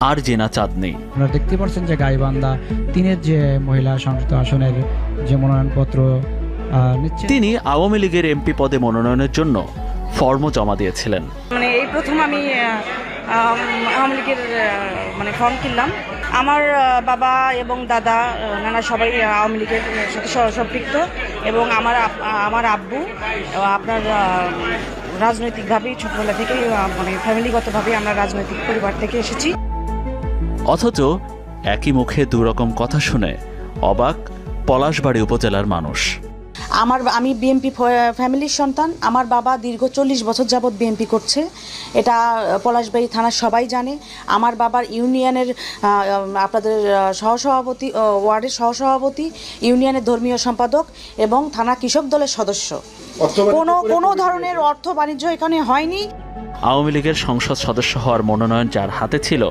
আর জেনা চাঁদনী। আপনারা দেখতে পাচ্ছেন যে গাইবান্ধা ৩-এর যে মহিলা সংসদ আসনের যে মনোনয়নপত্র নিচ্ছে, তিনি আওয়ামী লীগের এমপি পদে মনোনয়নের জন্য ফর্মও জমা দিয়েছিলেন। মানে এই প্রথম আমি আওয়ামী লীগের ফর্ম কিনলাম। আমার বাবা এবং দাদা নানা সবাই আওয়ামী লীগের সাথে সম্পৃক্ত, এবং আমার আব্বু আপনার রাজনৈতিকভাবেই ছোটবেলা থেকেই ফ্যামিলিগতভাবে আমরা রাজনৈতিক পরিবার থেকে এসেছি। অথচ একই মুখে দুরকম কথা শুনে অবাক পলাশবাড়ী উপজেলার মানুষ। আমি বিএমপি ফ্যামিলির সন্তান। আমার বাবা দীর্ঘ 40 বছর যাবৎ বিএমপি করছে, এটা পলাশবাড়ি থানার সবাই জানে। আমার বাবার ইউনিয়নের আপনাদের সহসভাপতি, ওয়ার্ডের সহসভাপতি, ইউনিয়নের ধর্মীয় সম্পাদক এবং থানা কৃষক দলের সদস্য। কোনো ধরনের অর্থ বাণিজ্য এখানে হয়নি। আওয়ামী লীগের সংসদ সদস্য হওয়ার মনোনয়ন যার হাতে ছিল